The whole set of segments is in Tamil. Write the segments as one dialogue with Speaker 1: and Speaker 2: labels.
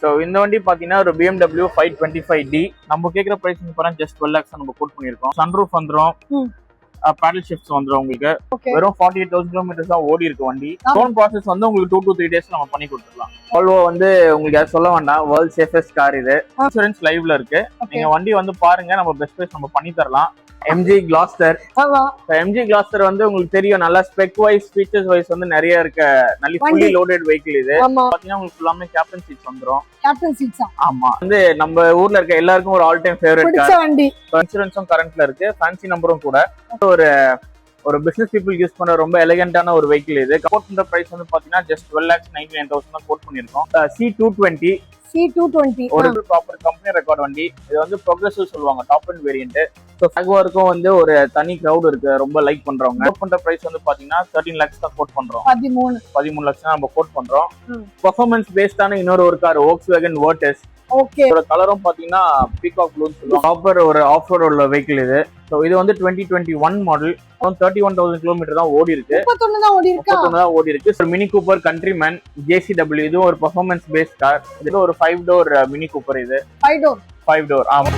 Speaker 1: ஸோ இந்த வண்டி பார்த்தீங்கன்னா ஒரு BMW 525D. நம்ம கேட்குற ப்ரைஸ் ஜஸ்ட் 12 lakhs நம்ம கோட் பண்ணியிருக்கோம். சன்ரூஃப் வந்துடும், பேடல் ஷிஃப்ட்ஸ் வந்துடும். உங்களுக்கு வெறும் 48,000 கிலோமீட்டர்ஸ் தான் ஓடி இருக்கு வண்டி. லோன் ப்ராசஸ் வந்து உங்களுக்கு 2 to 3 days நம்ம பண்ணி கொடுத்துடலாம். வால்வோ வந்து உங்களுக்கு யாரும் சொல்ல வேண்டாம், வேர்ல்ட் சேஃபஸ்ட் கார் இது. இன்சூரன்ஸ் லைவ்ல இருக்கு. நீங்க வண்டி வந்து பாருங்க, நம்ம பெஸ்ட் ப்ரைஸ் நம்ம பண்ணி தரலாம். MG Gloster. MG Gloster வந்து உங்களுக்கு தெரியும், நல்லா ஸ்பெக் வைஸ் ஃபீச்சர்ஸ் வைஸ் வந்து நிறைய இருக்க நல்ல ஃபுல்லி லோடட் வெஹிக்கிள் இது. பாத்தீங்கன்னா உங்களுக்கு எல்லாமே கேப்டன் சீட்ஸ் வந்துரும்.
Speaker 2: கேப்டன் சீட்ஸா? ஆமா,
Speaker 1: வந்து நம்ம ஊர்ல இருக்க எல்லாருக்கும் ஒரு ஆல் டைம் ஃபேவரட் கார். வண்டி இன்சூரன்ஸும் கரண்ட்ல இருக்கு, ஃபேன்சி நம்பரும் கூட. ஒரு பிசினஸ் பீப்புள் யூஸ் பண்ற ரொம்ப எலிகண்டான ஒரு வெஹிக்கிள் இது. கோட் பண்ற பிரைஸ் வந்து பாத்தீங்கன்னா ஜஸ்ட் 12,99,000 தான் கோட் பண்ணிருக்கோம். C220 ஒரு ப்ராப்பர் கம்பெனி ரெக்கார்ட் வண்டி. இது வந்து ப்ரோக்ரசிவ் சொல்லுவாங்க, டாப் அண்ட் வேரியன்ட். ஸோ ஜாகுவாருக்கும் வந்து ஒரு தனி கிரௌட் இருக்கு, ரொம்ப லைக் பண்றவங்க. கோட் பண்ற பிரைஸ் வந்து பாத்தீங்கன்னா 13 lakhs தான் கோட் பண்றோம். 13 lakhs தான் நம்ம கோட் பண்றோம். பெர்ஃபார்மன்ஸ் பேஸ்டான இன்னொரு ஒரு கார் Volkswagen Virtus. இதோட கலரும் பாத்தீங்கன்னா பீகாக் ப்ளூன்னு சொல்லுவாங்க. ப்ராப்பர் ஒரு ஆஃப் ரோட் உள்ள வெஹிக்கிள் இது. ஸோ இது வந்து 2021 மாடல். 31,000 கிலோமீட்டர் தான் ஓடி இருக்கு. 31 தான் ஓடி இருக்கு. Mini Cooper countrymen JCW. இதுவும் ஒரு பெர்ஃபார்மன்ஸ் பேஸ்ட் கார். இது ஒரு 5 door மினி கூப்பர். இது 5 door. ஆமா.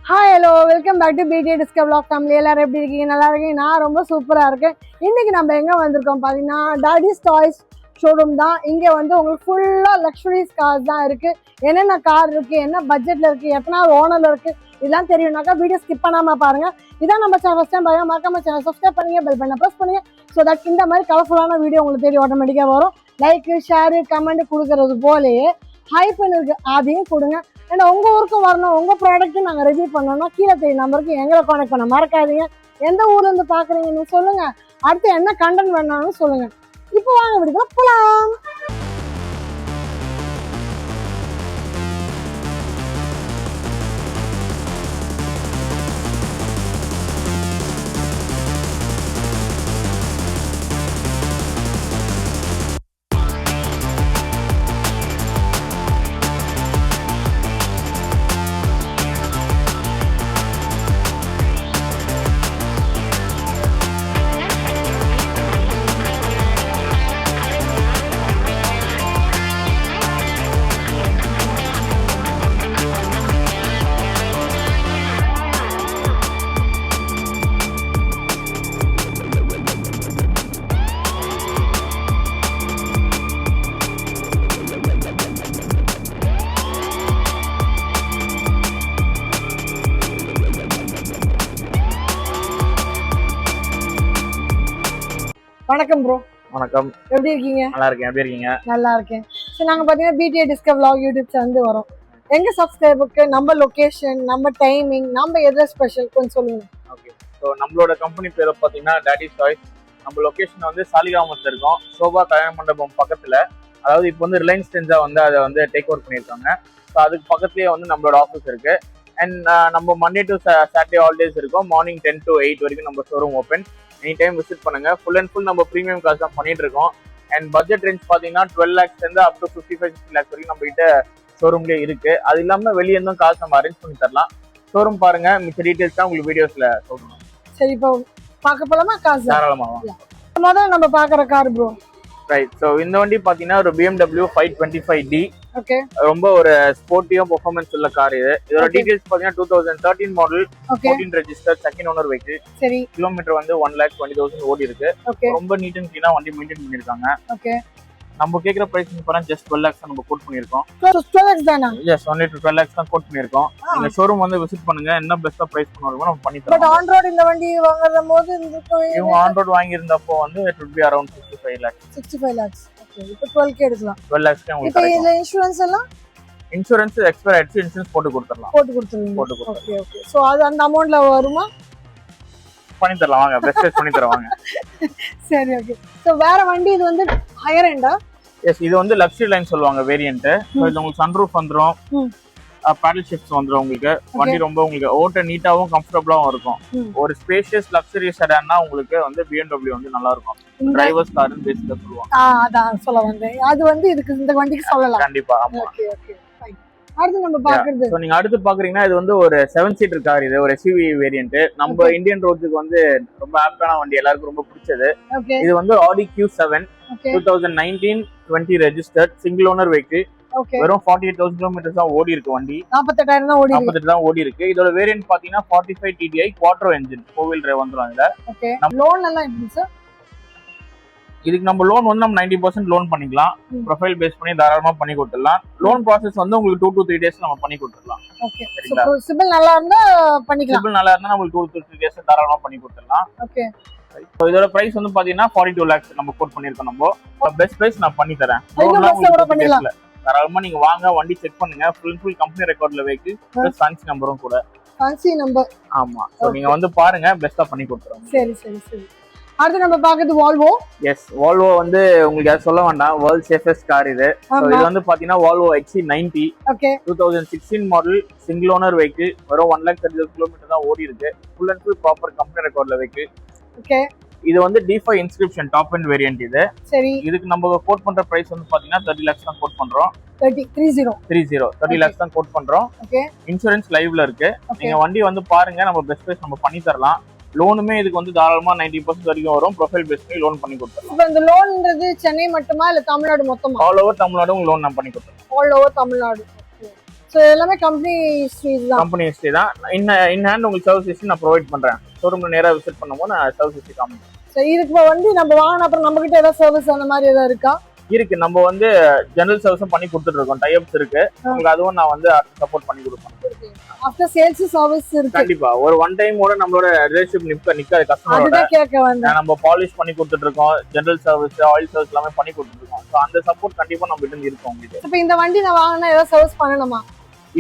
Speaker 2: Hi, hello, welcome back to BTA Discover Vlog family. எல்லாரும் எப்படி இருக்கீங்க? நல்லா இருக்கீங்க? நான் ரொம்ப சூப்பராக இருக்கேன். இன்னைக்கு நம்ம எங்கே வந்திருக்கோம் பார்த்தீங்கன்னா டாடிஸ் டாய்ஸ் ஷோரூம் தான். இங்கே வந்து உங்களுக்கு ஃபுல்லாக லக்ஸுரிஸ் கார்ஸ் தான் இருக்குது. என்னென்ன கார் இருக்குது, என்ன பட்ஜெட்டில் இருக்குது, எத்தனாவது ஓனரில் இருக்குது, இதெல்லாம் தெரியும்னாக்கா வீடியோ ஸ்கிப் பண்ணாமல் பாருங்கள். இதான் நம்ம சேனல் ஃபஸ்ட் டைம் பாருங்க, மறக்காம சேனல் சப்ஸ்கிரைப் பண்ணுங்க, பெல் பண்ண ப்ரெஸ் பண்ணுங்க. ஸோ தட் இந்த மாதிரி கலர்ஃபுல்லான வீடியோ உங்களுக்கு தெரியும், ஆட்டோமேட்டிக்காக வரும். லைக்கு, ஷேரு, கமெண்ட் கொடுக்கறது போலேயே ஹைப்னு இருக்கு, அதையும் கொடுங்க. ஏன்னா உங்கள் ஊருக்கும் வரணும், உங்கள் ப்ராடக்ட்டும் நாங்கள் ரிவ்யூ பண்ணோம்னா கீழே தெரிய நம்பருக்கு எங்களை கான்டெக்ட் பண்ண மறக்காதீங்க. எந்த ஊர்லேருந்து பார்க்குறீங்கன்னு சொல்லுங்கள், அடுத்து என்ன கண்டென்ட் வேணாலும் சொல்லுங்கள். இப்போ வாங்க வீடியோக்குள்ள போகலாம். வணக்கம் ப்ரோ.
Speaker 1: வணக்கம்.
Speaker 2: எப்படி இருக்கீங்க?
Speaker 1: நல்லா இருக்கேன். எப்படி இருக்கீங்க?
Speaker 2: நல்லா இருக்கேன். ஸோ நாங்கள் பார்த்தீங்கன்னா BTA Discover Vlog YouTube channel வரோம். எங்கள் சப்ஸ்கிரைபருக்கு நம்ம லொக்கேஷன், நம்ம டைமிங், நம்ம எதில் ஸ்பெஷல் கொஞ்சம் சொல்லுங்க.
Speaker 1: ஓகே. ஸோ நம்மளோட கம்பெனி பேரை பார்த்தீங்கன்னா டாடிஸ் டாய்ஸ். நம்ம லொக்கேஷன் வந்து சாலிகிராமத்தில் இருக்கோம், சோபா கல்யாண மண்டபம் பக்கத்தில். அதாவது இப்போ வந்து ரிலையன்ஸ் டென்ஸா வந்து அதை வந்து டேக் ஓவர் பண்ணியிருக்காங்க. ஸோ அதுக்கு பக்கத்துலேயே வந்து நம்மளோட ஆஃபீஸ் இருக்கு. அண்ட் நம்ம மண்டே டு சாட்டர்டே ஆல்டேஸ் இருக்கும். மார்னிங் 10 to 8 வரைக்கும் நம்ம showroom open. Any time visit பண்ணுங்க. ஃபுல் அண்ட் ஃபுல் நம்ம ப்ரீமியம் கார்ஸ் தான் பண்ணிட்டு இருக்கோம். அண்ட் பட்ஜெட் ரேஞ்ச் பார்த்தீங்கன்னா 12 lakhs இருந்து அப் டு 55-60 lakhs வரைக்கும் நம்ம கிட்ட ஷோரூம்லேயே இருக்கு. அது இல்லாமல் வெளியே இருந்தும் கார்ஸ் நம்ம அரேஞ்ச் பண்ணி தரலாம். ஷோரூம் பாருங்க, மிச்ச டீடைல்ஸ் தான் உங்களுக்கு வீடியோஸ்ல சொல்லணும்.
Speaker 2: சரி, இப்போ பார்க்க போலாமா? கார்
Speaker 1: தாராளமா.
Speaker 2: முதல்ல நம்ம பார்க்குற கார் ப்ரோ.
Speaker 1: ரைட். ஸோ இந்த வண்டி பார்த்தீங்கன்னா ஒரு BMW 525D.
Speaker 2: ஓகே.
Speaker 1: ரொம்ப ஒரு ஸ்போர்ட்டிவா பெர்ஃபார்மன்ஸ் உள்ள கார் இது. இதோட டீடைல்ஸ் பார்த்தீங்கன்னா 2013 model, 14 register, second owner vehicle.
Speaker 2: சரி.
Speaker 1: கிலோமீட்டர் வந்து 1,20,000 ஓடி இருக்கு. ரொம்ப நீட் அண்ட் கிளீனா வண்டி மெயின்டைன் பண்ணிருக்காங்க.
Speaker 2: ஓகே.
Speaker 1: நம்ம கேக்குற பிரைஸ் ஜஸ்ட் 12 lakhs நம்ம கோட் பண்ணிருக்கோம்.
Speaker 2: 12 lakhs தானா?
Speaker 1: எஸ், only 12 lakhs தான் கோட் பண்ணிருக்கோம். இந்த ஷோரூம் வந்து விசிட் பண்ணுங்க, என்ன பெஸ்டா பிரைஸ் பண்ணுவோம் நம்ம பண்ணி தரோம்.
Speaker 2: பட் ஆன் ரோட் இந்த வண்டி வாங்குறதும்போது
Speaker 1: இவங்க ஆன் ரோட் வாங்கி இருந்தப்போ வந்து it would be around 65 lakhs.
Speaker 2: 65 lakhs. Okay. இப்போ 12k எடுக்கலாம்.
Speaker 1: 12 lakhs உங்களுக்கு
Speaker 2: இப்போ இந்த இன்சூரன்ஸ் எல்லாம்
Speaker 1: இன்சூரன்ஸ் எக்ஸ்பயர் ஆயிடுச்சு, இன்சூரன்ஸ் போட்டு கொடுத்துறலாம்.
Speaker 2: Okay okay. சோ அது அந்த அமௌண்ட்ல வருமா?
Speaker 1: பண்ணி தரலாம், வாங்க பெஸ்ட் பண்ணி தருவாங்க.
Speaker 2: சரி, ஓகே. சோ வேற வண்டி இது வந்து ஹையர் எண்டா?
Speaker 1: எஸ், இது வந்து லக்ஸரி லைன் சொல்லுவாங்க வேரியன்ட். ஸோ இது உங்களுக்கு சன்ரூஃப் வந்துடும், பேடல் ஷிஃப்ட்ஸ் வந்துடும் உங்களுக்கு. வண்டி ரொம்ப உங்களுக்கு ஓட்ட நீட்டாவும் கம்ஃபர்டபுளாவும் இருக்கும். ஒரு ஸ்பேஷியஸ் லக்ஸரி செடான்னா உங்களுக்கு வந்து BMW வந்து நல்லா இருக்கும். டிரைவர்ஸ் கார்னு பேசிக்கா சொல்லுவாங்க.
Speaker 2: அதான் சொல்ல வந்தேன். அது வந்து இதுக்கு இந்த வண்டிக்கு சொல்லலாம்.
Speaker 1: கண்டிப்பா. ஆமா.
Speaker 2: Okay okay fine. அடுத்து நம்ம பாக்குறது
Speaker 1: சோ நீங்க அடுத்து பாக்குறீங்கன்னா இது வந்து ஒரு 7 சீட்டர் கார். இது ஒரு SUV வேரியன்ட். நம்ம இந்தியன் ரோட்ஸ்க்கு வந்து ரொம்ப ஆப்டான வண்டி, எல்லாருக்கும் ரொம்ப பிடிச்சது. இது வந்து Audi Q7 2019-20 registered single owner vehicle. வெறும் 48,000 கிலோமீட்டர்ஸ் தான் ஓடி இருக்கு வண்டி.
Speaker 2: 48,000 தான் ஓடி இருக்கு.
Speaker 1: 48 தான் ஓடி இருக்கு. இதோட வேரியன்ட் பாத்தீங்கன்னா 45 TDI quattro engine 4 wheel drive வந்துரும் இதுல.
Speaker 2: ஓகே. லோன் எல்லாம் எப்படி சார்?
Speaker 1: இதுக்கு நம்ம லோன் வந்து நம்ம 90% லோன் பண்ணிக்கலாம். ப்ரொஃபைல் பேஸ் பண்ணி தாராளமா பண்ணி கொடுத்துடலாம். லோன் ப்ராசஸ் வந்து உங்களுக்கு 2 to 3 டேஸ் நம்ம பண்ணி கொடுத்துடலாம்.
Speaker 2: ஓகே. சிபில் நல்லா இருந்தா பண்ணிக்கலாம்.
Speaker 1: சிபில் நல்லா இருந்தா நமக்கு 2 to 3 டேஸ் தாராளமா பண்ணி கொடுத்துடலாம்.
Speaker 2: ஓகே.
Speaker 1: சோ இதோட பிரைஸ் வந்து பாத்தீங்கன்னா 42 lakhs நம்ம கோட் பண்ணிருக்கோம். நம்ம பெஸ்ட் பிரைஸ் நான் பண்ணி தரேன். தாராளமா நீங்க வாங்க, வண்டி செக் பண்ணுங்க. ஃபுல் கம்பெனி ரெக்கார்ட்ல வைக்கு பிளஸ் ஃபேன்சி நம்பரும் கூட.
Speaker 2: Fancy number.
Speaker 1: ஆமா. சோ நீங்க வந்து பாருங்க, பெஸ்டா பண்ணி கொடுத்துறோம்.
Speaker 2: சரி சரி சரி. அடுத்து நம்ம பாக்குறது Volvo.
Speaker 1: எஸ், Volvo வந்து உங்களுக்கு யாரும் சொல்ல வேண்டாம், வேர்ல்ட் சேஃபஸ்ட் கார் இது. சோ இது வந்து பாத்தீங்கன்னா Volvo XC90.
Speaker 2: Okay.
Speaker 1: 2016 model single owner vehicle. வெறும் 1,30,000 கிலோமீட்டர் தான் ஓடி இருக்கு. Full and full proper company ரெக்கார்ட்ல வெஹிக்கிள்.
Speaker 2: ஓகே.
Speaker 1: இது வந்து D5 inscription top end variant இது.
Speaker 2: சரி.
Speaker 1: இதுக்கு நம்ம கோட் பண்ற பிரைஸ் வந்து பாத்தீங்கன்னா 30 lakhs தான் கோட் பண்றோம். 30 lakhs தான் கோட் பண்றோம்.
Speaker 2: ஓகே.
Speaker 1: இன்சூரன்ஸ் லைவ்ல இருக்கு. நீங்க வண்டி வந்து பாருங்க, நம்ம பெஸ்ட் பிரைஸ் நம்ம பண்ணி தரலாம். லோனுமே இதுக்கு வந்து தாராளமா 90% வரைக்கும் வரும். ப்ரொஃபைல் பேஸ் பண்ணி லோன் பண்ணி கொடுத்துறோம்.
Speaker 2: இப்போ இந்த லோன்ன்றது சென்னை மட்டுமா இல்ல தமிழ்நாடு மொத்தமா?
Speaker 1: ஆல் ஓவர் தமிழ்நாடு உங்களுக்கு லோன் நான் பண்ணி கொடுத்துறோம்.
Speaker 2: All over Tamil Nadu. சோ எல்லாமே கம்பெனி ஹிஸ்டரி தான்.
Speaker 1: கம்பெனி ஹிஸ்டரி தான். இன் ஹேண்ட் உங்களுக்கு சர்வீஸ் ஹிஸ்டரி நான் ப்ரொவைட் பண்றேன். ஷோரூம்ல நேரா விசிட் பண்ணும்போது நான் சர்வீஸ் ஹிஸ்டரி காமிக்கிறேன்.
Speaker 2: சோ இதுக்கு வண்டி நம்ம வாங்கின அப்புறம் நம்ம கிட்ட ஏதாவது சர்வீஸ் அந்த மாதிரி ஏதாவது இருக்கா?
Speaker 1: இருக்கு. நம்ம வந்து ஜெனரல் சர்வீஸும் பண்ணி கொடுத்துட்டு இருக்கோம். டைப்ஸ் இருக்கு. உங்களுக்கு அதுவும் நான் வந்து சப்போர்ட் பண்ணி கொடுப்பேன்.
Speaker 2: ஆஃப்டர் சேல்ஸ் சர்வீஸ் இருக்கு.
Speaker 1: கண்டிப்பா. ஒரு ஒன் டைம் கூட நம்மளோட ரிலேஷன்ஷிப் நிக்காது கஸ்டமரோட.
Speaker 2: அத கேக்க வந்தேன்.
Speaker 1: நம்ம பாலிஷ் பண்ணி கொடுத்துட்டு இருக்கோம். ஜெனரல் சர்வீஸ், ஆயில் சர்வீஸ் எல்லாமே பண்ணி கொடுத்துட்டு இருக்கோம். சோ அந்த சப்போர்ட் கண்டிப்பா நம்ம கிட்ட இருக்கு உங்களுக்கு.
Speaker 2: இப்போ இந்த வண்டி நான் வாங்குனா ஏதாவது சர்வீஸ் பண்ணணுமா?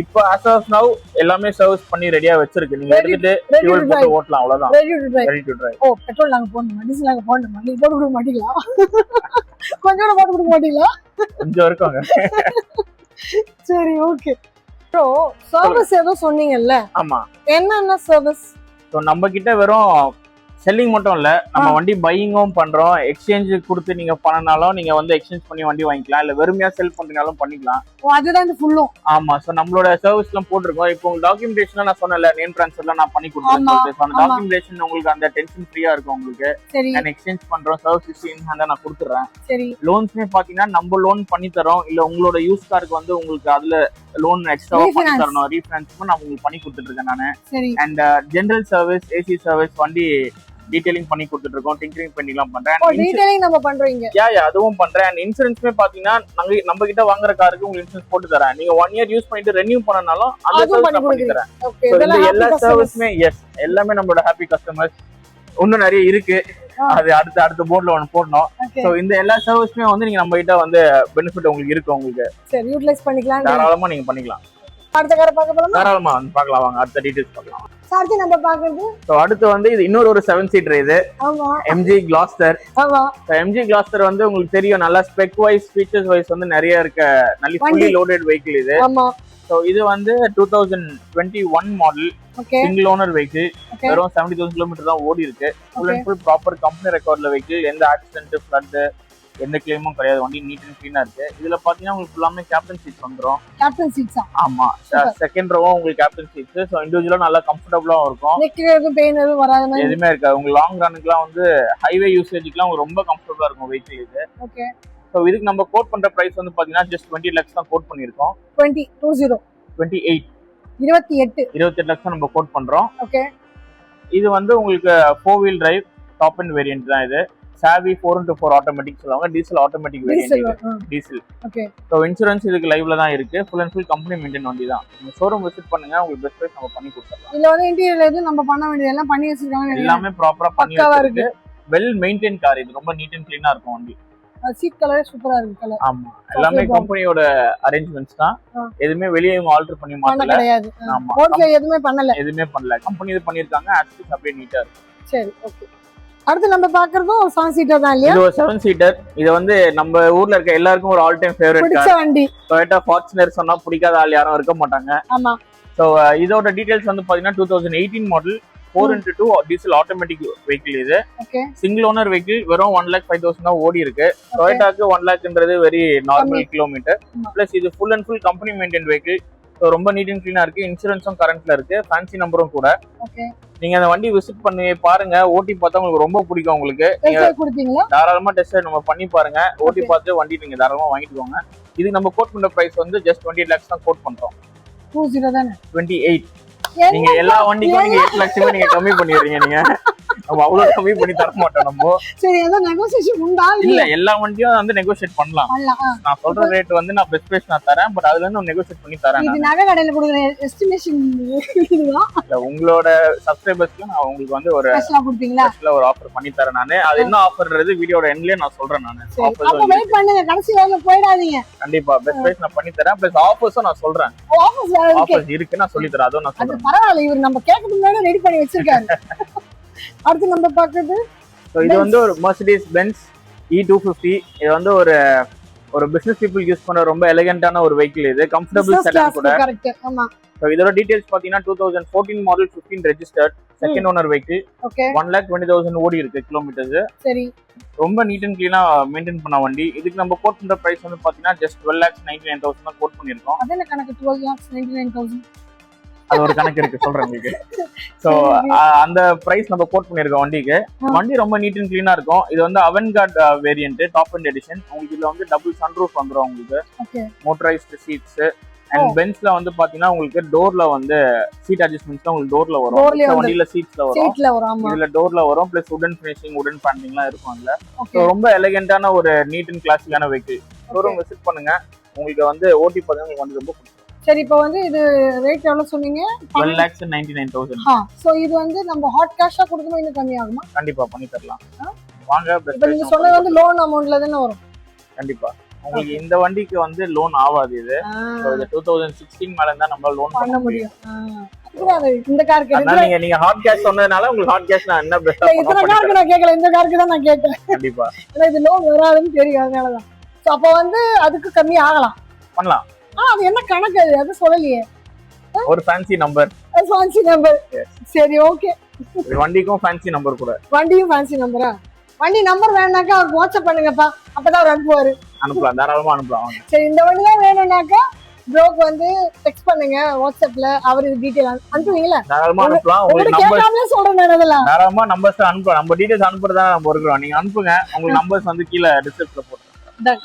Speaker 1: இப்போ as of now எல்லாமே சர்வீஸ் பண்ணி ரெடியா வச்சிருக்கு. நீங்க எடுத்துட்டு ஃபியூல் போட்டு ஓட்டலாம், அவ்வளவுதான். Ready to drive.
Speaker 2: Oh, petrol நாங்க போடணுமா? டீசல் நாங்க போடணுமா? நீங்க போட்டு கொடுக்க மாட்டீங்களா? கொஞ்சம் போட்டு கொடுக்க மாட்டீங்களா?
Speaker 1: கொஞ்சம் இருக்குங்க.
Speaker 2: சரி, ஓகே. ப்ரோ, சர்வீஸ் ஏதோ சொன்னீங்கல்ல?
Speaker 1: ஆமா.
Speaker 2: என்னென்ன சர்வீஸ்?
Speaker 1: சோ நம்ம கிட்ட வெறும் செல்லிங் மட்டும் இல்ல, நம்ம வண்டி பையிங்கும் பண்றோம். எக்ஸ்சேஞ்ச் கொடுத்து நீங்க பண்ணனாலும் நீங்க வந்து எக்ஸ்சேஞ்ச் பண்ணி வண்டி வாங்கிக்கலாம். இல்ல வெறுமையா செல் பண்றீங்கனாலும் பண்ணிக்கலாம்.
Speaker 2: ஓ, அதுதான் இந்த ஃபுல்லும்.
Speaker 1: ஆமா. சோ நம்மளோட சர்வீஸ் எல்லாம் போட்டுருக்கோம். இப்போ உங்களுக்கு டாக்குமெண்டேஷன் நான் சொன்னல, நேம் ட்ரான்ஸ்ஃபர்லாம் நான் பண்ணி கொடுத்துருக்கேன். அந்த டாக்குமெண்டேஷன் உங்களுக்கு அந்த டென்ஷன் ஃப்ரீயா இருக்கும் உங்களுக்கு.
Speaker 2: சரி.
Speaker 1: நான் எக்ஸ்சேஞ்ச் பண்றோம், சர்வீஸ் ஹிஸ்டரி இன் ஹேண்டா நான் கொடுத்துறேன்.
Speaker 2: சரி.
Speaker 1: லோன்ஸ்மே பாத்தீங்கன்னா நம்ம லோன் பண்ணி தரோம். இல்ல உங்களோட யூஸ் காருக்கு வந்து உங்களுக்கு அதுல லோன் எக்ஸ்ட்ராவா பண்ணி தரணும், ரீஃபைனான்ஸ்மே நான் உங்களுக்கு பண்ணி கொடுத்துட்டு இருக்கேன் நானு.
Speaker 2: சரி.
Speaker 1: And general service, AC service, வண்டி டீடைலிங் பண்ணி கொடுத்துட்டு இருக்கோம். டிங்கரிங் பண்ணிலாம் பண்றேன்.
Speaker 2: டீடைலிங் நம்ம பண்றீங்க?
Speaker 1: அதுவும் பண்றேன். அண்ட் இன்சூரன்ஸ்மே பாத்தீங்கன்னா நம்ம கிட்ட வாங்குற காருக்கு உங்களுக்கு இன்சூரன்ஸ் போட்டு தரேன். நீங்க 1 year யூஸ் பண்ணிட்டு ரெனியூ பண்ணனாலும் அந்த சர்வீஸ் நான் பண்ணி தரேன். இந்த எல்லா சர்வீஸ்மே எஸ் எல்லாமே நம்மளோட ஹாப்பி கஸ்டமர்ஸ். இன்னும் நிறைய இருக்கு, அது அடுத்த போர்ட்ல ஒன்னு போடணும். சோ இந்த எல்லா சர்வீஸ்மே வந்து நீங்க நம்ம கிட்ட வந்து பெனிஃபிட் உங்களுக்கு இருக்கு. உங்களுக்கு
Speaker 2: சரி யூட்டிலைஸ் பண்ணிக்கலாம்.
Speaker 1: தாராளமா நீங்க பண்ணிக்கலாம்.
Speaker 2: அடுத்த காரை பார்க்க போலாமா?
Speaker 1: தாராளமா வந்து பார்க்கலாம் வாங்க. அடுத்த டீடைல்ஸ் பார்க்கலாம்.
Speaker 2: சார்ஜி நம்ம பாக்குறது.
Speaker 1: சோ அடுத்து வந்து இது இன்னொரு ஒரு 7 சீட்டர் இது.
Speaker 2: ஆமா.
Speaker 1: MG Gloster.
Speaker 2: ஆமா.
Speaker 1: MG Gloster வந்து உங்களுக்கு தெரியும், நல்லா ஸ்பெக் வைஸ், ஃபீச்சர்ஸ் வைஸ் வந்து நிறைய இருக்க நல்ல ஃபுல்லி லோடட் வெஹிக்கிள் இது.
Speaker 2: ஆமா.
Speaker 1: சோ இது வந்து 2021 மாடல் சிங்கிள் ஓனர் வெஹிக்கிள். வெறும் 70,000 கிலோமீட்டர் தான் ஓடி இருக்கு. Full and full proper company ரெக்கார்ட்ல வெஹிக்கிள். எந்த ஆக்சிடென்ட், ஃப்ளட், எந்த கிளைமும் கிடையாது. வண்டி நீட் அண்ட் கிளீனா இருக்கு. இதுல பாத்தீங்கன்னா உங்களுக்கு ஃபுல்லாமே கேப்டன் சீட்ஸ் வந்துரும்.
Speaker 2: கேப்டன் சீட்ஸா?
Speaker 1: ஆமா. செகண்ட் ரோவும் உங்களுக்கு கேப்டன் சீட்ஸ். சோ இண்டிவிஜுவலா நல்லா கம்ஃபர்ட்டபிளா இருக்கும்.
Speaker 2: நெக்ல எதுவும் பெயின் எதுவும் வராத மாதிரி
Speaker 1: எதுவுமே இருக்காது. உங்களுக்கு லாங் ரன்னுக்குலாம் வந்து ஹைவே யூசேஜ்க்குலாம் ரொம்ப கம்ஃபர்ட்டபிளா இருக்கும் வெஹிக்கிள் இது.
Speaker 2: ஓகே.
Speaker 1: சோ இதுக்கு நம்ம கோட் பண்ற பிரைஸ் வந்து பாத்தீங்கன்னா ஜஸ்ட் 20 lakhs தான் கோட் பண்ணிருக்கோம். 28 lakhs நம்ம கோட் பண்றோம்.
Speaker 2: ஓகே.
Speaker 1: இது வந்து உங்களுக்கு 4 wheel drive top end variant தான் இது. சாவி 4x4 ஆட்டோமேட்டிக் சொல்லுவாங்க. Diesel automatic variant. Diesel.
Speaker 2: Okay.
Speaker 1: So insurance இதுக்கு லைவ்ல தான் இருக்கு. Full and full company maintain வண்டி தான். நீங்க ஷோரூம் விசிட் பண்ணுங்க, உங்களுக்கு பெஸ்ட் பிரைஸ் நம்ம பண்ணி கொடுத்துறோம்.
Speaker 2: இதுல வந்து இன்டீரியர்ல எது நம்ம பண்ண வேண்டியது எல்லாம் பண்ணி வச்சிருக்காங்க.
Speaker 1: எல்லாமே ப்ராப்பரா பண்ணி வச்சிருக்கு. வெல் மெயின்டைன் கார் இது. ரொம்ப நீட் அண்ட் கிளீனா இருக்கும் வண்டி.
Speaker 2: சீட் கலர் சூப்பரா இருக்கு. கலர்
Speaker 1: ஆமா. எல்லாமே கம்பெனியோட அரேஞ்ச்மெண்ட்ஸ் தான். எதுமே வெளிய இவங்க ஆல்டர் பண்ணி மாத்தல.
Speaker 2: ஆமா. ஓகே. எதுமே பண்ணல.
Speaker 1: கம்பெனி இது பண்ணிருக்காங்க. ஆக்சுவலி அப்படியே நீட்டா இருக்கு.
Speaker 2: சரி, ஓகே. அடுத்து நம்ம பாக்குறதும் ஒரு 7 சீட்டர் தான் இல்லையா?
Speaker 1: இது ஒரு 7 சீட்டர். இது வந்து நம்ம ஊர்ல இருக்க எல்லாருக்கும் ஒரு ஆல் டைம் ஃபேவரட்
Speaker 2: பிடிச்ச
Speaker 1: கார்.
Speaker 2: வண்டி.
Speaker 1: டொயோட்டா ஃபார்ச்சுனர் சொன்னா பிடிக்காத ஆள் யாரும் இருக்க மாட்டாங்க.
Speaker 2: ஆமா.
Speaker 1: சோ இதோட டீடைல்ஸ் வந்து பாத்தீங்கன்னா 2018 model 4x2 diesel automatic vehicle. இது சிங்கிள் ஓனர் வெஹிக்கிள். வெறும் 1,05,000 தான் ஓடி இருக்கு. டொயோட்டாக்கு 1 லாக்ன்றது வெரி நார்மல் கிலோமீட்டர். பிளஸ் இது full and full company maintain vehicle. So ரொம்ப நீட் அண்ட் கிளீனா இருக்கு. இன்சூரன்ஸும் கரண்ட்ல இருக்கு. ஃபேன்சி நம்பரும் கூட. நீங்க அந்த வண்டி விசிட் பண்ணி பாருங்க. ஓட்டி பார்த்தா உங்களுக்கு ரொம்ப பிடிக்கும். உங்களுக்கு தாராளமா டெஸ்ட் நம்ம பண்ணி பாருங்க. ஓட்டி பார்த்து வண்டி நீங்க தாராளமா வாங்கிட்டு போங்க. இதுக்கு நம்ம கோட் பண்ற பிரைஸ் வந்து ஜஸ்ட் 28 lakhs தான் கோட் பண்றோம். 28. நீங்க எல்லா வண்டிக்கும் நீங்க 8 லட்சமே நீங்க கம்மி பண்ணிடுறீங்க. நீங்க நம்ம அவ்வளவு கம்மி பண்ணி தர மாட்டோம். நம்ம
Speaker 2: சரி ஏதோ நெகோசியேஷன் உண்டா?
Speaker 1: இல்ல எல்லா வண்டியும் வந்து நெகோசியேட் பண்ணலாம். நான் சொல்ற ரேட் வந்து நான் பெஸ்ட் பிரைஸ் நான் தரேன். பட் அதுல இருந்து நெகோசியேட் பண்ணி தரேன்.
Speaker 2: இது நகை கடையில கொடுக்குற எஸ்டிமேஷன் இதுதான்.
Speaker 1: இல்ல உங்களோட சப்ஸ்கிரைபர்ஸ்க்கு நான் உங்களுக்கு வந்து ஒரு
Speaker 2: ஸ்பெஷலா கொடுப்பீங்களா?
Speaker 1: ஸ்பெஷலா ஒரு ஆஃபர் பண்ணி தரேன் நானு. அது என்ன ஆஃபர்ன்றது வீடியோட எண்ட்லயே நான் சொல்றேன் நானு.
Speaker 2: அப்ப வெயிட் பண்ணுங்க. கடைசி வரைக்கும் போய்டாதீங்க.
Speaker 1: கண்டிப்பா பெஸ்ட் பிரைஸ் நான் பண்ணி தரேன். பிளஸ் ஆஃபர்ஸும் நான் சொல்றேன். ஆஃபர்ஸ் இருக்கு நான் சொல்லி தரேன். அதுவும் நான் சொல்றேன்.
Speaker 2: பரவாயில்லை. இவர் நம்ம கேட்கறதுக்கு முன்னாடி ரெடி பண்ணி வச்சிருக்காரு. அடுத்து நம்ம பாக்குறது
Speaker 1: இது வந்து ஒரு மெர்சிடிஸ் பென்ஸ் E250. இது வந்து ஒரு பிசினஸ் பீப்புள் யூஸ் பண்ண ரொம்ப எலிகண்டான ஒரு வெஹிக்கிள். இது கம்ஃபர்டபிள் செடான் கூட.
Speaker 2: கரெக்ட். ஆமா.
Speaker 1: சோ இதோட டீடைல்ஸ் பாத்தீங்கன்னா 2014 model 15 registered second owner vehicle. 1,20,000 ஓடி இருக்கு கிலோமீட்டர்ஸ்.
Speaker 2: சரி.
Speaker 1: ரொம்ப நீட் அண்ட் கிளீனா மெயின்டைன் பண்ண வண்டி. இதுக்கு நம்ம கோட் பண்ற பிரைஸ் வந்து பாத்தீங்கன்னா ஜஸ்ட் 12,99,000 தான் கோட் பண்ணிருக்கோம்.
Speaker 2: அது என்ன கணக்கு? 12,99,000.
Speaker 1: அது ஒரு கணக்கு இருக்கு சொல்றேன் உங்களுக்கு. சோ அந்த பிரைஸ் நம்ம கோட் பண்ணிருக்கோம் வண்டிக்கு. வண்டி ரொம்ப நீட் அண்ட் கிளீனா இருக்கும். இது வந்து Avangard variant top and edition. உங்களுக்கு இதுல வந்து டபுள் சன்ரூஃப் வந்துரும். உங்களுக்கு மோட்டரைஸ்டு சீட்ஸ் அண்ட் பென்ஸ்ல வந்து பாத்தீங்கன்னா உங்களுக்கு டோர்ல வந்து சீட் அட்ஜஸ்ட்மெண்ட்ஸ் உங்களுக்கு டோர்ல வரும். வண்டியில சீட்ஸ்ல வரும். இதுல டோர்ல வரும். பிளஸ் உடன் ஃபினிஷிங் உடன் பேண்டிங்லாம் இருக்கும் அதுல. சோ ரொம்ப எலிகண்டான ஒரு நீட் அண்ட் கிளாசிக்கான வெஹிக்கிள். ஷோரூம் விசிட் பண்ணுங்க. உங்களுக்கு வந்து ஓட்டி பார்த்தா உங்களுக்கு வந்து ரொம்ப பிடிக்கும்.
Speaker 2: சரி இப்போ வந்து இது ரேட் எவ்வளவு சொன்னீங்க?
Speaker 1: 12,99,000.
Speaker 2: சோ இது வந்து நம்ம ஹாட் கேஷா கொடுக்கணும். இன்னும் கம்மி ஆகுமா?
Speaker 1: கண்டிப்பா பண்ணி தரலாம். வாங்க.
Speaker 2: இப்போ நீங்க சொன்னது வந்து லோன் அமௌண்ட்ல தான வரும்.
Speaker 1: கண்டிப்பா உங்களுக்கு இந்த வண்டிக்கு வந்து லோன் ஆகாது. இது 2016 மேல தான் நம்ம லோன் பண்ண முடியும்.
Speaker 2: இந்த காருக்கு
Speaker 1: நீங்க ஹாட் கேஷ் சொன்னதுனால உங்களுக்கு ஹாட் கேஷ் நான் என்ன பெஸ்டா
Speaker 2: இந்த காருக்கு நான் கேட்கல. இந்த காருக்கு தான் நான் கேட்டேன்.
Speaker 1: கண்டிப்பா
Speaker 2: ஏன்னா இது லோன் வராதுன்னு தெரியும். அதனால தான். சோ அப்ப வந்து அதுக்கு கம்மி ஆகலாம்.
Speaker 1: பண்ணலாம்.
Speaker 2: அது என்ன கணக்கு? அது சொல்லலையே.
Speaker 1: ஒரு ஃபேன்சி நம்பர்.
Speaker 2: Fancy number. சரி ஓகே.
Speaker 1: வண்டிக்கும் ஃபேன்சி நம்பர் கூட.
Speaker 2: வண்டியும் ஃபேன்சி நம்பரா? வண்டி நம்பர் வேணும்னாக்கா அவருக்கு வாட்ஸ்அப் பண்ணுங்கப்பா. அப்பதான் அவர் அனுப்புவாரு.
Speaker 1: அனுப்பலாம். தாராளமா அனுப்பலாம்.
Speaker 2: சரி இந்த வண்டி தான் வேணும்னாக்கா ப்ரோக்கு வந்து டெக்ஸ்ட் பண்ணுங்க வாட்ஸ்அப்ல. அவர் டீடைல் அனுப்புவீங்களா?
Speaker 1: தாராளமா அனுப்பலாம்.
Speaker 2: உங்களுக்கு கேட்காமலே சொல்றேன் நான் இதெல்லாம்.
Speaker 1: தாராளமா நம்பர்ஸ் அனுப்பலாம். நம்ம டீடைல்ஸ் அனுப்புறதா நம்ம இருக்கிறோம். நீங்க அனுப்புங்க. உங்களுக்கு நம்பர்ஸ் வந்து கீழ டிஸ்கிரிப்ஷன்ல போட்டுறேன்.
Speaker 2: டன்.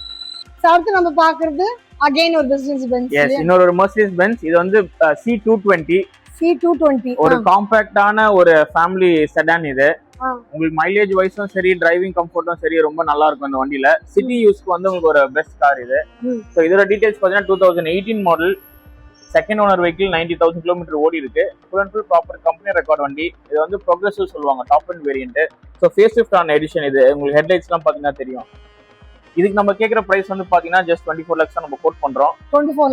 Speaker 2: அடுத்து நம்ம பாக்குறது அகைன் ஒரு பிசினஸ் பென்ஸ்.
Speaker 1: எஸ் இன்னொரு மெர்சிடிஸ் பென்ஸ். இது வந்து C220 ஒரு காம்பாக்டான ஒரு ஃபேமிலி செடான். இது உங்களுக்கு மைலேஜ் வைஸும் சரி டிரைவிங் கம்ஃபர்ட்டும் சரி ரொம்ப நல்லா இருக்கும் இந்த வண்டியில. சிட்டி யூஸ்க்கு வந்து உங்களுக்கு ஒரு பெஸ்ட் கார் இது. ஸோ இதோட டீடைல்ஸ் பார்த்தீங்கன்னா 2018 model second owner vehicle. 90,000 kilometre ஓடி இருக்கு. Full and full proper company record வண்டி. இது வந்து ப்ரோக்ரஸிவ் சொல்லுவாங்க top and variant. So face lift ஆன எடிஷன். இது உங்களுக்கு ஹெட்லைட்ஸ்லாம் பார்த்தீங்கன்னா தெரியும். இதுக்கு நம்ம கேக்குற பிரைஸ் வந்து பாத்தீங்கன்னா ஜஸ்ட் 24 lakhs தான் நம்ம கோட் பண்றோம். 24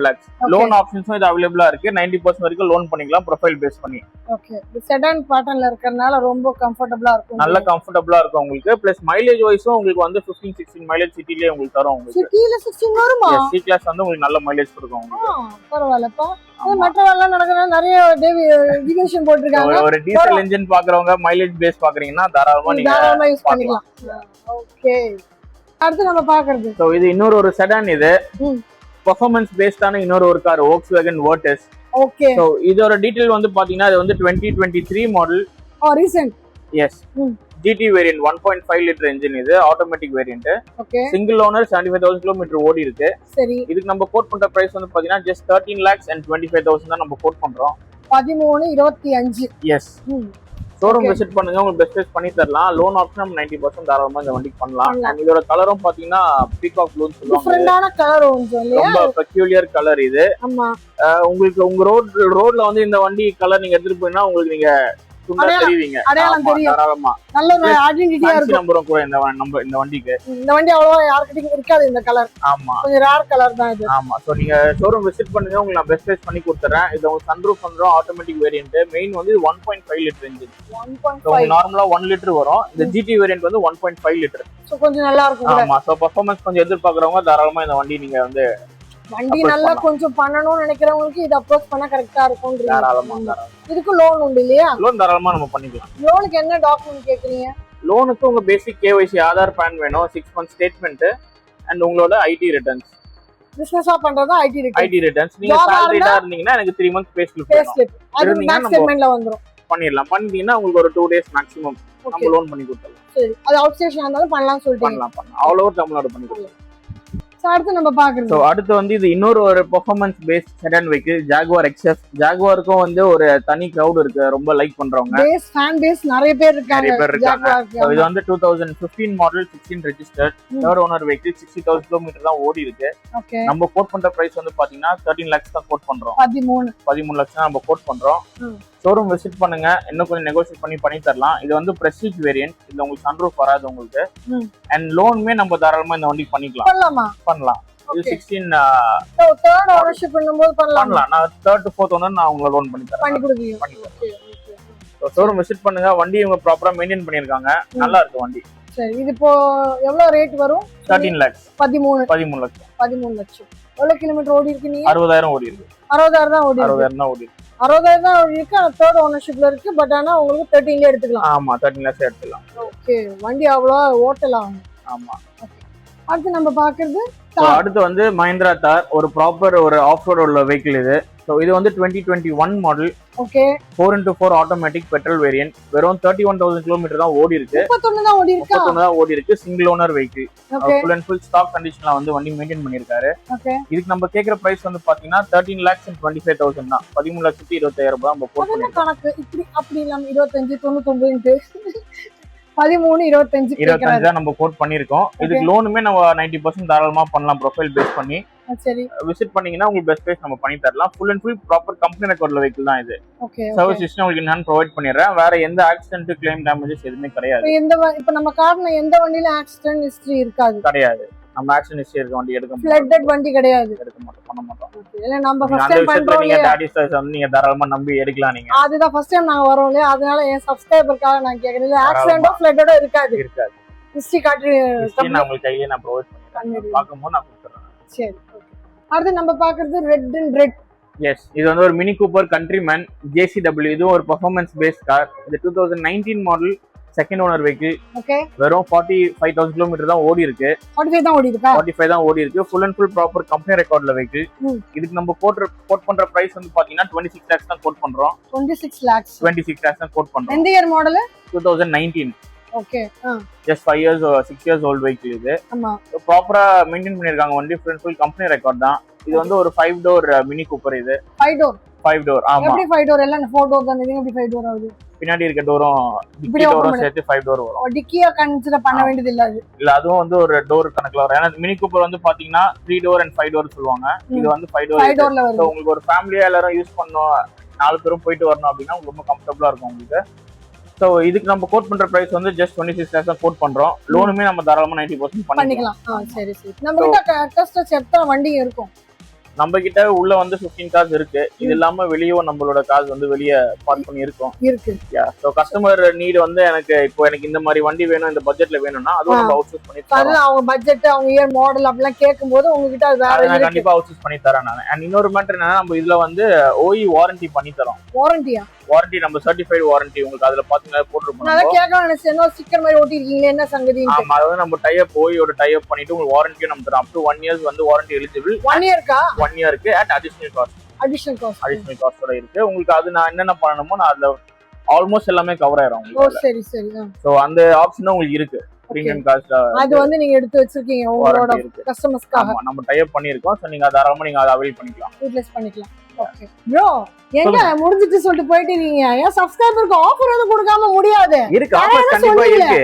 Speaker 1: lakhs. லோன் ஆப்ஷன்ஸும் இது அவைலபிளா இருக்கு. 90% வரைக்கும் லோன் பண்ணிக்கலாம் ப்ரொஃபைல் பேஸ் பண்ணி.
Speaker 2: ஓகே. இது செடான் பேட்டர்ன்ல இருக்கறனால ரொம்ப கம்ஃபர்ட்டபிளா இருக்கும்.
Speaker 1: நல்ல கம்ஃபர்ட்டபிளா இருக்கும் உங்களுக்கு. பிளஸ் மைலேஜ் வைஸும் உங்களுக்கு வந்து 15-16 மைலேஜ் சிட்டிலே உங்களுக்கு தரும். உங்களுக்கு
Speaker 2: சிட்டில 16 வருமா?
Speaker 1: சி கிளாஸ் வந்து உங்களுக்கு நல்ல மைலேஜ் கொடுக்கும் உங்களுக்கு.
Speaker 2: பரவாயில்லப்பா. மெட்ரோலாம் நடக்குற நிறைய டிவிஷன் போட்டுருக்காங்க.
Speaker 1: ஒரு டீசல் என்ஜின் பாக்குறவங்க மைலேஜ் பேஸ் பாக்குறீங்கன்னா தாராளமா நீங்க
Speaker 2: யூஸ் பண்ணிக்கலாம். ஓகே. அடுத்து நம்ம பாக்குறது
Speaker 1: சோ இது இன்னொரு ஒரு செடான். இது பெர்ஃபார்மன்ஸ் பேஸ்டான இன்னொரு ஒரு car Volkswagen Virtus.
Speaker 2: Okay.
Speaker 1: So இதோட டீடைல் வந்து பாத்தீங்கன்னா இது வந்து 2023 model.
Speaker 2: Recent.
Speaker 1: Yes. GT variant 1.5 litre engine. இது automatic variant.
Speaker 2: Okay.
Speaker 1: Single owner 75,000 kilometre ஓடி இருக்கு.
Speaker 2: சரி.
Speaker 1: இதுக்கு நம்ம கோட் பண்ற பிரைஸ் வந்து பாத்தீங்கன்னா ஜஸ்ட் 13,25,000 தான் நம்ம கோட் பண்றோம்.
Speaker 2: 13,25.
Speaker 1: எஸ். ஷோரூம் விசிட் பண்ணுங்க. உங்களுக்கு பெஸ்ட் பிரைஸ் பண்ணி தரலாம். லோன் ஆப்ஷன் 90% தாராளமா இந்த வண்டிக்கு பண்ணலாம். அண்ட் இதோட கலரும் பாத்தீங்கன்னா பீகாக் ப்ளூன்னு சொல்லுவாங்க.
Speaker 2: டிஃபரண்டான கலர் வந்து
Speaker 1: ரொம்ப பெக்யூலியர் கலர் இது.
Speaker 2: ஆமா.
Speaker 1: உங்களுக்கு உங்க ரோட்ல வந்து இந்த வண்டி கலர் நீங்க எடுத்துட்டு போனா உங்களுக்கு நீங்க துண்டா தெரியுவீங்க.
Speaker 2: அடையாளம் தெரியும்.
Speaker 1: தாராளமா
Speaker 2: நல்ல ஒரு ஐடென்டிட்டியா இருக்கும்.
Speaker 1: நம்பரும் கூட இந்த வண்டிக்கு.
Speaker 2: இந்த வண்டி அவ்வளவா யார்கிட்டயும் இருக்காது இந்த கலர்.
Speaker 1: ஆமா,
Speaker 2: கொஞ்சம் ரேர் கலர் தான் இது.
Speaker 1: ஆமா. சோ நீங்க ஷோரூம் விசிட் பண்ணுங்க, உங்களுக்கு நான் பெஸ்ட் பிரைஸ் பண்ணி கொடுத்துறேன். இது உங்களுக்கு சன்ரூஃப் வந்துரும், ஆட்டோமேட்டிக் வேரியன்ட். மெயின் வந்து 1.5 லிட்டர் இன்ஜின்.
Speaker 2: 1.5
Speaker 1: நார்மலா 1 லிட்டர் வரும். இந்த ஜிடி வேரியன்ட் வந்து 1.5 லிட்டர்.
Speaker 2: சோ கொஞ்சம் நல்லா இருக்கும்.
Speaker 1: ஆமா, சோ பெர்ஃபார்மன்ஸ் கொஞ்சம் எதிர்பார்க்கறவங்க தாராளமா இந்த வண்டி நீங்க வந்து
Speaker 2: வண்டி நல்லா கொஞ்சம் பண்ணணும்னு நினைக்கிறவங்களுக்கு இது அப்ரோச் பண்ணா கரெக்டா இருக்கும்.
Speaker 1: தாராளமா.
Speaker 2: இதுக்கு லோன் உண்டு இல்லையா?
Speaker 1: லோன் தாராளமா நம்ம பண்ணிக்கலாம்.
Speaker 2: லோனுக்கு என்ன டாக்குமெண்ட் கேக்குறீங்க?
Speaker 1: லோனுக்கு உங்க பேசிக் கேஒய்சி, ஆதார், பான் வேணும், 6 மந்த் ஸ்டேட்மெண்ட் அண்ட் உங்களோட ஐடி ரிட்டர்ன்ஸ்.
Speaker 2: பிசினஸா பண்றதா ஐடி
Speaker 1: ரிட்டர்ன்ஸ். நீங்க சாலரிடா இருந்தீங்கன்னா எனக்கு 3 மந்த்ஸ் பே ஸ்லிப்
Speaker 2: அது பேங்க் ஸ்டேட்மென்ட்ல வந்துரும்.
Speaker 1: பண்ணிடலாம். பண்ணிட்டீங்கன்னா உங்களுக்கு ஒரு 2 days மேக்ஸிமம் நம்ம லோன் பண்ணி கொடுத்துடலாம்.
Speaker 2: சரி, அது அவுட் ஸ்டேஷன் இருந்தாலும் பண்ணலாம் சொல்லிட்டீங்க.
Speaker 1: பண்ணலாம். ஆல் ஓவர் தமிழ்நாடு பண்ணி கொடுக்கலாம்.
Speaker 2: சோ அடுத்து நம்ம பாக்குறது.
Speaker 1: சோ அடுத்து வந்து இது இன்னொரு ஒரு performance based sedan vehicle, Jaguar XF. ஜாகுவாருக்கும் வந்து ஒரு தனி கிரவுட் இருக்கு, ரொம்ப லைக் பண்றவங்க.
Speaker 2: ஃபேன் பேஸ் நிறைய பேர் இருக்காங்க.
Speaker 1: இது வந்து 2015 model, 16 registered, third owner vehicle, 60,000 kilometre தான் ஓடி இருக்கு. நம்ம கோட் பண்ற பிரைஸ் வந்து பாத்தீங்கன்னா 13 lakhs தான் கோட் பண்றோம். 13 லட்சம் தான் நம்ம கோட் பண்றோம். ஷோரூம் விசிட் பண்ணுங்க, இன்னும் கொஞ்சம் நெகோசியேட் பண்ணி தரலாம். இது வந்து பிரஸ்டீஜ் வேரியன்ட். இதுல உங்களுக்கு சன்ரூஃப் வராது உங்களுக்கு. அண்ட் லோனுமே நம்ம தாராளமா இந்த வண்டிக்கு பண்ணலாம். இது 16
Speaker 2: தேர்ட் ஓனர்ஷிப் பண்ணும்போது பண்ணலாம்.
Speaker 1: நான் 3rd to 4th ஓனர் நான் உங்களுக்கு லோன் பண்ணி தரேன். ஷோரூம் விசிட் பண்ணுங்க. வண்டி இவங்க ப்ராப்பரா மெயின்டைன் பண்ணிருக்காங்க, நல்லா இருக்கு வண்டி.
Speaker 2: சரி, இது இப்போ எவ்வளவு ரேட் வரும்?
Speaker 1: 13 lakhs.
Speaker 2: 13
Speaker 1: லட்சம்.
Speaker 2: 13 லட்சம். எவ்வளவு கிலோமீட்டர் ஓடி இருக்கு? நீங்க
Speaker 1: 60,000 ஓடி இருக்கு.
Speaker 2: 60,000 தான் ஓடி இருக்கு.
Speaker 1: 60,000 தான் ஓடி இருக்கு.
Speaker 2: 60,000 தான் ஓடி இருக்கு. தேர்ட் ஓனர்ஷிப்ல இருக்கு. பட் ஆனா உங்களுக்கு 13ல எடுத்துக்கலாம்.
Speaker 1: ஆமா, 13 lakhs எடுத்துக்கலாம்.
Speaker 2: ஓகே, வண்டி அவ்வளவு ஓட்டலாம்.
Speaker 1: ஆமா.
Speaker 2: அடுத்து நம்ம பாக்குறது
Speaker 1: அடுத்து வந்து மஹிந்திரா தார். ஒரு ப்ராப்பர் ஒரு ஆஃப் ரோட் உள்ள வெஹிக்கிள் இது. ஸோ இது வந்து 2021 model.
Speaker 2: Okay,
Speaker 1: 4x4 automatic petrol variant. வெறும் 31,000 கிலோமீட்டர் தான் ஓடி இருக்கு.
Speaker 2: 31 தான் ஓடி இருக்கு.
Speaker 1: Single owner vehicle. Full and full stock கண்டிஷன்ல வந்து வண்டி மெயின்டைன் பண்ணிருக்காரு. இதுக்கு நம்ம கேக்குற பிரைஸ் வந்து பாத்தீங்கன்னா 13,25,000 தான். 13,25,000 நம்ம போட் பண்ணிருக்கோம்.
Speaker 2: இப்படி அப்படி இல்லாம 25 99 13 25
Speaker 1: தான் நம்ம கோட் பண்ணிருக்கோம். இதுக்கு லோனுமே நம்ம 90% தாராளமா பண்ணலாம், ப்ரொஃபைல் பேஸ் பண்ணி.
Speaker 2: சரி,
Speaker 1: விசிட் பண்ணீங்கன்னா உங்களுக்கு பெஸ்ட் பிரைஸ் நம்ம பண்ணி தரலாம். Full and full proper company ரெக்கார்ட்ல வெஹிக்கிள் தான் இது. சர்வீஸ் ஹிஸ்டரி உங்களுக்கு நான் ப்ரொவைட் பண்ணிடுறேன். வேற எந்த ஆக்சிடென்ட், கிளைம், டேமேஜஸ் எதுவுமே கிடையாது.
Speaker 2: இப்ப நம்ம கார்ல எந்த வண்டியில ஆக்சிடென்ட் ஹிஸ்டரி இருக்காது.
Speaker 1: கிடையாது. நம்ம ஆக்சிடென்ட் ஹிஸ்டரி இருக்க வண்டி எடுக்க மாட்டோம்.
Speaker 2: ஃப்ளட்டட் வண்டி கிடையாது.
Speaker 1: எடுக்க மாட்டோம், பண்ண மாட்டோம்.
Speaker 2: இல்ல நம்ம ஃபர்ஸ்ட் டைம் பண்றோம்.
Speaker 1: நீங்க டாடி ஸ்டார்ஸ் வந்து நீங்க தாராளமா நம்பி எடுக்கலாம். நீங்க
Speaker 2: அதுதான் ஃபர்ஸ்ட் டைம் நாங்க வரோம் இல்லையா, அதனால என் சப்ஸ்கிரைபருக்காக நான் கேக்குறேன். ஆக்சிடென்ட்டோ ஃப்ளட்டடோ இருக்காது. ஹிஸ்டரி காட்டி
Speaker 1: நான் உங்களுக்கு கையிலே நான் ப்ரொவைட் பண்ணிடுறேன். பாக்கும்போது நான் கொடுத்துறேன்.
Speaker 2: சரி, ஓகே. அடுத்து நம்ம பாக்குறது ரெட் அண்ட் ரெட்.
Speaker 1: எஸ், இது வந்து ஒரு மினி கூப்பர் கண்ட்ரிமேன் JCW. இதுவும் ஒரு பெர்ஃபார்மன்ஸ் பேஸ்ட் கார். இது 2019 model, second owner vehicle.
Speaker 2: Okay,
Speaker 1: வெறும் 45,000 கிலோமீட்டர் தான் ஓடி இருக்கு.
Speaker 2: 45 தான் ஓடி இருக்கா?
Speaker 1: 45 தான் ஓடி இருக்கு. Full and full proper company ரெக்கார்ட்ல வெஹிக்கிள். இதுக்கு நம்ம கோட் பண்ற பிரைஸ் வந்து பாத்தீங்கன்னா 26 lakhs தான் கோட் பண்றோம். 26 lakhs தான் கோட் பண்றோம்.
Speaker 2: எந்த year model?
Speaker 1: 2019.
Speaker 2: Okay,
Speaker 1: just 5 years 6 years old vehicle இது.
Speaker 2: ஆமா,
Speaker 1: ப்ராப்பரா மெயின்டைன் பண்ணிருக்காங்க வண்டி. Full and full company record தான். இது வந்து ஒரு 5 door மினி கூப்பர். இது 5 door. ஆமா,
Speaker 2: எப்படி 5 door? எல்லாம் 4 door தான். இது எப்படி 5 door ஆகுது?
Speaker 1: பின்னாடி இருக்க டோரும் டிக்கி டோரும் சேர்த்து 5 door வரும்.
Speaker 2: டிக்கியா கன்சிடர் பண்ண வேண்டியது இல்ல.
Speaker 1: இல்ல, அதுவும் வந்து ஒரு டோர் கணக்குல வரும். ஏன்னா மினி கூப்பர் வந்து பாத்தீங்கன்னா 3 door and 5 door சொல்லுவாங்க. இது வந்து 5 door. சோ உங்களுக்கு ஒரு ஃபேமிலியா எல்லாரும் யூஸ் பண்ணோம், 4 பேரும் போயிட்டு வரணும் அப்படின்னா உங்களுக்கு ரொம்ப கம்ஃபர்டபுளா இருக்கும் உங்களுக்கு. சோ இதுக்கு நம்ம கோட் பண்ற பிரைஸ் வந்து ஜஸ்ட் 26 lakhs தான் கோட் பண்றோம். லோனுமே நம்ம தாராளமா 90% பண்ணிக்கலாம்.
Speaker 2: சரி சரி. நம்ம கிட்ட கஸ்டமர்ஸ் எத்தனை வண்டி இருக்கும்?
Speaker 1: நம்ம கிட்ட உள்ள வந்து 15 cars இருக்கு. இது இல்லாம வெளியே நம்மளோட கார்ஸ் வந்து வெளியே பார்க் பண்ணி இருக்கோம். சோ கஸ்டமர் நீட் வந்து எனக்கு இந்த மாதிரி வண்டி வேணும், இந்த பட்ஜெட்ல வேணும்னா அதுவும் நம்ம அவுட்சோர்ஸ் பண்ணி தரோம்.
Speaker 2: அவங்க பட்ஜெட், அவங்க இயர் மாடல் அப்படிலாம் கேட்கும்போது உங்ககிட்ட அது வேற
Speaker 1: நான் கண்டிப்பா அவுட்சோர்ஸ் பண்ணி தரேன் நான். அண்ட் இன்னொரு மேட்டர் என்னன்னா, நம்ம இதுல வந்து OE வாரண்டி பண்ணி தரோம். வாரண்டி நம்ம சர்டிஃபைட் வாரண்டி உங்களுக்கு அதுல பாத்தீங்கன்னா போட்டுருப்போம்.
Speaker 2: நான் கேட்கணும் நினைச்சேன், ஸ்டிக்கர் மாதிரி ஒட்டி இருக்கீங்க, என்ன சங்கதி?
Speaker 1: ஆமா, அது வந்து நம்ம டைப் OE-யோட டைப் பண்ணிட்டு உங்களுக்கு வாரண்டியும் நம்ம தரோம். அப் டு 1 years வந்து வாரண்டி எலிஜிபிள்.
Speaker 2: 1 year-க்கா?
Speaker 1: 1 year-க்கு அட் அடிஷனல் காஸ்ட் இருக்கு உங்களுக்கு. அது நான் என்னென்ன பண்ணணுமோ நான் அதுல ஆல்மோஸ்ட் எல்லாமே கவர் ஆயிரும் உங்களுக்கு.
Speaker 2: சரி சரி.
Speaker 1: சோ அந்த ஆப்ஷன் உங்களுக்கு இருக்கு. பிரீமியம் காஸ்ட்
Speaker 2: அது வந்து நீங்க எடுத்து வச்சிருக்கீங்க உங்களோட கஸ்டமர்ஸ்க்காக.
Speaker 1: நம்ம டைப் பண்ணிருக்கோம். சோ நீங்க தாராளமா நீங்க அதை அவைல் பண்ணிக்கலாம்,
Speaker 2: யூட்டிலைஸ் பண்ணிக்கலாம். ஓகே ப்ரோ, எங்க முடிஞ்சிட்டு சொல்லிட்டு போயிட்டு இருக்கீங்க? ஏன் சப்ஸ்கிரைபருக்கு ஆஃபர் எதுவும் கொடுக்காம முடியாது?
Speaker 1: இருக்கு, ஆஃபர் கண்டிப்பா இருக்கு.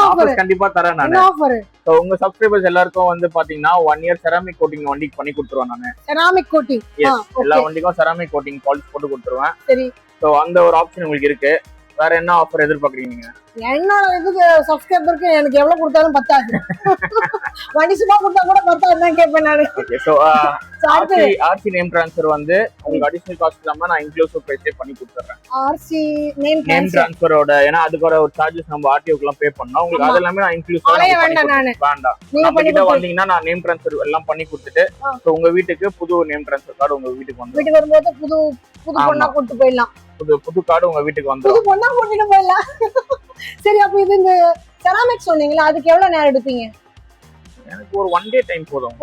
Speaker 1: ஆஃபர் கண்டிப்பா தரேன் நான்.
Speaker 2: ஆஃபர்
Speaker 1: சோ உங்க சப்ஸ்கிரைபர்ஸ் எல்லாருக்கும் வந்து பாத்தீங்கன்னா 1 year செராமிக் கோட்டிங் வண்டிக்கு பண்ணி கொடுத்துருவேன் நான்.
Speaker 2: Ceramic coating?
Speaker 1: எல்லா வண்டிக்கும் செராமிக் கோட்டிங் பாலிஷ் போட்டு கொடுத்துருவேன்.
Speaker 2: சரி.
Speaker 1: சோ அந்த ஒரு ஆப்ஷன் உங்களுக்கு இருக்கு. வேற என்ன ஆஃபர் எதிர்பார்க்குறீங்க நீங்க?
Speaker 2: என்னோட இதுக்கு சப்ஸ்கிரைபருக்கு எனக்கு எவ்வளவு கொடுத்தாலும் பத்தாது. வண்டி சும்மா கொடுத்தா கூட பத்தாதுதான் கேட்பேன் நானு.
Speaker 1: Okay so RC name transfer வந்து உங்களுக்கு அடிஷனல் காஸ்ட் இல்லாம நான் இன்க்ளூசிவ் பிரைஸே பண்ணி கொடுத்துறேன்.
Speaker 2: ஆர்சி நேம்
Speaker 1: ட்ரான்ஸ்ஃபரோட ஏன்னா அதுக்கு ஒரு சார்ஜஸ் நம்ம ஆர்டிஓக்கு எல்லாம் பே பண்ணோம். உங்களுக்கு அது எல்லாமே நான் இன்க்ளூசிவ்
Speaker 2: வேண்டாம். நானு
Speaker 1: வேண்டாம். நம்ம கிட்ட வந்தீங்கன்னா நான் நேம் ட்ரான்ஸ்ஃபர் எல்லாம் பண்ணி கொடுத்துட்டு சோ உங்க வீட்டுக்கு புது நேம் ட்ரான்ஸ்ஃபர் கார்டு உங்க வீட்டுக்கு வந்து
Speaker 2: வீட்டுக்கு வரும்போது புது பொண்ணா கூட்டிட்டு போயிடலாம்.
Speaker 1: புது கார்டு உங்க வீட்டுக்கு வந்து
Speaker 2: புது பொண்ணா கூட்டிட்டு போயிடலாம். சரி, அப்ப இது இந்த செராமிக் சொன்னீங்களா, அதுக்கு எவ்வளவு நேரம் எடுப்பீங்க?
Speaker 1: எனக்கு ஒரு 1 டே டைம் போதும்.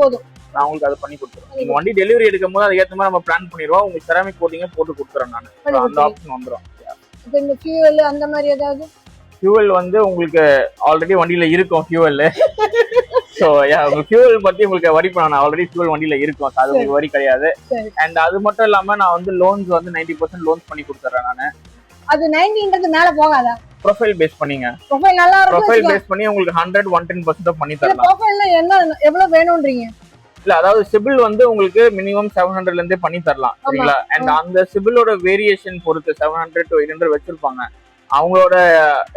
Speaker 1: நான் உங்களுக்கு அதை பண்ணி கொடுத்துறேன். நீங்க வண்டி டெலிவரி எடுக்கும் போது அதுக்கு ஏத்த மாதிரி நம்ம பிளான் பண்ணிடுவோம். உங்களுக்கு செராமிக் கோட்டிங்கே போட்டு கொடுத்துறேன் நான். அந்த ஆப்ஷன் வந்துரும்.
Speaker 2: இப்போ இந்த ஃபியூவல் அந்த மாதிரி ஏதாவது
Speaker 1: ஃபியூவல் வந்து உங்களுக்கு ஆல்ரெடி வண்டியில இருக்கும் ஃபியூவல். சோ உங்களுக்கு ஃபியூவல் பத்தி உங்களுக்கு வரி பண்ண ஆல்ரெடி ஃபியூவல் வண்டியில இருக்கும். அது உங்களுக்கு வரி கிடையாது. அண்ட் அது மட்டும் இல்லாம நான் வந்து லோன்ஸ் வந்து 90% லோன்ஸ் பண்ணி கொடுத்துறேன் நானு.
Speaker 2: அது 90ன்றது மேல போகாதா?
Speaker 1: ப்ரொஃபைல் பேஸ் பண்ணீங்க.
Speaker 2: ப்ரொஃபைல் நல்லா இருக்கும்.
Speaker 1: ப்ரொஃபைல் பேஸ் பண்ணி உங்களுக்கு 100 110% பண்ணி தரலாம்.
Speaker 2: ப்ரொஃபைல்ல என்ன எவ்வளவு வேணும்ன்றீங்க?
Speaker 1: இல்ல அதாவது சிபில் வந்து உங்களுக்கு மினிமம் 700ல இருந்தே பண்ணி தரலாம். சரிங்களா? அண்ட் அந்த சிபிலோட வேரியேஷன் பொறுத்து 700 to 800 வச்சிருப்பாங்க. அவங்களோட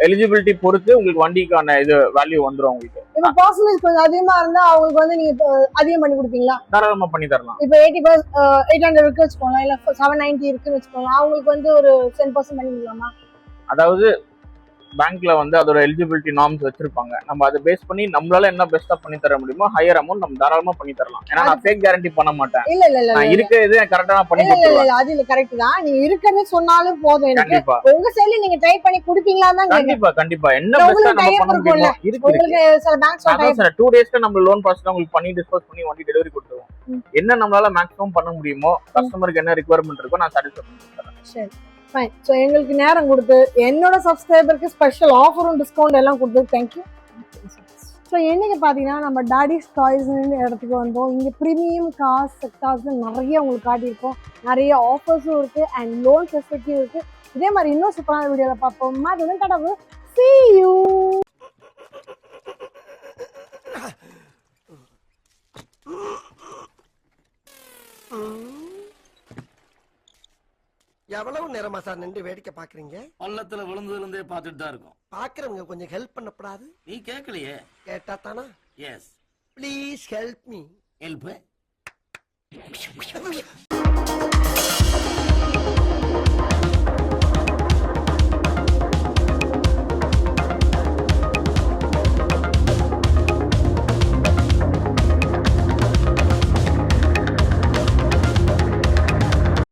Speaker 1: எலிஜிபிலிட்டி பொறுத்து உங்களுக்கு வண்டிக்கான இது வேல்யூ வந்துரும். உங்களுக்கு
Speaker 2: இப்போ பர்சன்டேஜ் கொஞ்சம் அதிகமா இருந்தா அவங்களுக்கு வந்து நீங்க அதிகம் பண்ணி கொடுப்பீங்களா?
Speaker 1: தாராளமா பண்ணி தரலாம்.
Speaker 2: இப்போ 800 இருக்கு வச்சுக்கோங்களா, இல்ல 790 இருக்குன்னு வச்சுக்கோங்களா, அவங்களுக்கு வந்து ஒரு 10% பண்ணி கொடுக்கலாமா?
Speaker 1: அதாவது பேங்க்ல வந்து அதோட எலிஜிபிலிட்டி நார்ம்ஸ் வச்சிருப்பாங்க. நம்ம அதை பேஸ் பண்ணி நம்மளால என்ன பெஸ்டா பண்ணி தர முடியுமோ ஹையர் அமௌண்ட் நம்ம தாராளமா பண்ணி தரலாம். ஏன்னா நான் ஃபேக் கேரண்டி பண்ண மாட்டேன்.
Speaker 2: இல்ல இல்ல இல்ல
Speaker 1: நான் இருக்கிறது கரெக்ட்டா நான் பண்ணி
Speaker 2: இல்ல
Speaker 1: கொடுத்துருவேன்.
Speaker 2: இல்ல அது இல்ல கரெக்ட் தான். நீங்க இருக்கறத சொன்னாலும் போதும் எனக்கு.
Speaker 1: கண்டிப்பா
Speaker 2: உங்க சைடுல நீங்க ட்ரை பண்ணி குடுப்பீங்களா தான் கேக்குறேன்.
Speaker 1: கண்டிப்பா கண்டிப்பா என்ன பெஸ்டா நம்ம பண்ண முடியுமோ இருக்கு.
Speaker 2: உங்களுக்கு சில பேங்க்ஸ்
Speaker 1: அதான் சார் 2 டேஸ்ல நம்ம லோன் ப்ராசஸ் உங்களுக்கு பண்ணி டிஸ்போஸ் பண்ணி வண்டி டெலிவரி கொடுத்துருவோம். என்ன நம்மளால மேக்ஸிமம் பண்ண முடியுமோ கஸ்டமருக்கு என்ன ரிக்வயர்மென்ட் இருக்கோ நான் சாட்டிஸ்ஃபை பண்ணி தரேன்.
Speaker 2: சரி ஃபைன். ஸோ எங்களுக்கு நேரம் கொடுத்து என்னோட சப்ஸ்கிரைபருக்கு ஸ்பெஷல் ஆஃபரும் டிஸ்கவுண்ட் எல்லாம் கொடுத்து தேங்க்யூ. ஸோ என்னைக்கு பார்த்தீங்கன்னா நம்ம டாடிஸ் டாய்ஸ்னு இடத்துக்கு வந்தோம். இங்கே ப்ரீமியம் கார்ஸ் செக்டார்ஸ் நிறைய உங்களுக்கு காட்டியிருக்கோம். நிறைய ஆஃபர்ஸும் இருக்குது அண்ட் லோன் ஃபெசிலிட்டியும் இருக்குது. இதே மாதிரி இன்னும் சூப்பரான வீடியோவில் பார்ப்போம். அது வந்து கடவுள் see you.
Speaker 3: எவ்வளவு நேரமா சார் நின்று வேடிக்கை பாக்குறீங்க?
Speaker 4: பள்ளத்துல விழுந்ததுல இருந்தே பார்த்துட்டு தான் இருக்கும்.
Speaker 3: பாக்குறவங்க கொஞ்சம் ஹெல்ப் பண்ணப்படாது?
Speaker 4: நீ கேட்கலையே.
Speaker 3: கேட்டா தானா?
Speaker 4: Yes
Speaker 3: please help me.
Speaker 4: Help